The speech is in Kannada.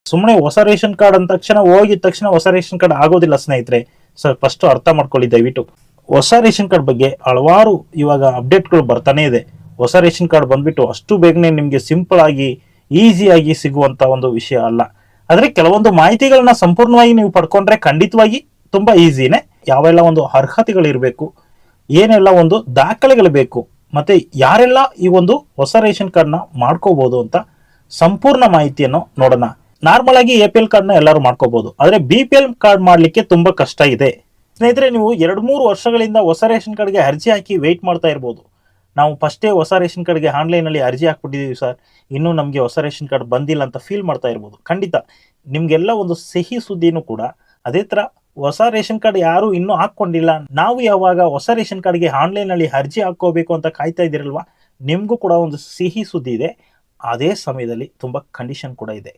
ಸುಮ್ಮನೆ ಹೊಸ ರೇಷನ್ ಕಾರ್ಡ್ ಅಂದ ತಕ್ಷಣ ಹೋಗಿದ ತಕ್ಷಣ ಹೊಸ ರೇಷನ್ ಕಾರ್ಡ್ ಆಗೋದಿಲ್ಲ ಸ್ನೇಹಿತರೆ. ಸರ್ ಫಸ್ಟ್ ಅರ್ಥ ಮಾಡ್ಕೊಳ್ಳಿ ದಯವಿಟ್ಟು. ಹೊಸ ರೇಷನ್ ಕಾರ್ಡ್ ಬಗ್ಗೆ ಹಲವಾರು ಇವಾಗ ಅಪ್ಡೇಟ್ಗಳು ಬರ್ತಾನೆ ಇದೆ. ಹೊಸ ರೇಷನ್ ಕಾರ್ಡ್ ಬಂದ್ಬಿಟ್ಟು ಅಷ್ಟು ಬೇಗನೆ ನಿಮಗೆ ಸಿಂಪಲ್ ಆಗಿ ಈಸಿಯಾಗಿ ಸಿಗುವಂತ ಒಂದು ವಿಷಯ ಅಲ್ಲ. ಆದ್ರೆ ಕೆಲವೊಂದು ಮಾಹಿತಿಗಳನ್ನ ಸಂಪೂರ್ಣವಾಗಿ ನೀವು ಪಡ್ಕೊಂಡ್ರೆ ಖಂಡಿತವಾಗಿ ತುಂಬಾ ಈಸಿನೇ. ಯಾವೆಲ್ಲ ಒಂದು ಅರ್ಹತೆಗಳಿರಬೇಕು, ಏನೆಲ್ಲ ಒಂದು ದಾಖಲೆಗಳು ಬೇಕು, ಮತ್ತೆ ಯಾರೆಲ್ಲ ಈ ಒಂದು ಹೊಸ ರೇಷನ್ ಕಾರ್ಡ್ ನ ಮಾಡ್ಕೋಬಹುದು ಅಂತ ಸಂಪೂರ್ಣ ಮಾಹಿತಿಯನ್ನು ನೋಡೋಣ. ನಾರ್ಮಲ್ ಆಗಿ APL ಕಾರ್ಡ್ ನ ಎಲ್ಲರೂ ಮಾಡ್ಕೋಬಹುದು, ಆದ್ರೆ BPL ಕಾರ್ಡ್ ಮಾಡ್ಲಿಕ್ಕೆ ತುಂಬಾ ಕಷ್ಟ ಇದೆ ಸ್ನೇಹಿತರೆ. ನೀವು 2-3 ವರ್ಷಗಳಿಂದ ಹೊಸ ರೇಷನ್ ಕಾರ್ಡ್ಗೆ ಅರ್ಜಿ ಹಾಕಿ ವೇಟ್ ಮಾಡ್ತಾ ಇರ್ಬೋದು. ನಾವು ಫಸ್ಟೇ ಹೊಸ ರೇಷನ್ ಕಾರ್ಡ್ಗೆ ಆನ್ಲೈನ್ ಅಲ್ಲಿ ಅರ್ಜಿ ಹಾಕ್ಬಿಟ್ಟಿದೀವಿ ಸರ್, ಇನ್ನೂ ನಮಗೆ ಹೊಸ ರೇಷನ್ ಕಾರ್ಡ್ ಬಂದಿಲ್ಲ ಅಂತ ಫೀಲ್ ಮಾಡ್ತಾ ಇರ್ಬೋದು. ಖಂಡಿತ ನಿಮ್ಗೆಲ್ಲ ಒಂದು ಸಿಹಿ ಸುದ್ದಿನೂ ಕೂಡ ಅದೇ ತರ. ಹೊಸ ರೇಷನ್ ಕಾರ್ಡ್ ಯಾರು ಇನ್ನೂ ಹಾಕೊಂಡಿಲ್ಲ, ನಾವು ಯಾವಾಗ ಹೊಸ ರೇಷನ್ ಕಾರ್ಡ್ಗೆ ಆನ್ಲೈನ್ ಅಲ್ಲಿ ಅರ್ಜಿ ಹಾಕೋಬೇಕು ಅಂತ ಕಾಯ್ತಾ ಇದ್ದೀರಲ್ವಾ, ನಿಮ್ಗೂ ಕೂಡ ಒಂದು ಸಿಹಿ ಸುದ್ದಿ ಇದೆ. ಅದೇ ಸಮಯದಲ್ಲಿ ತುಂಬಾ ಕಂಡೀಷನ್ ಕೂಡ ಇದೆ.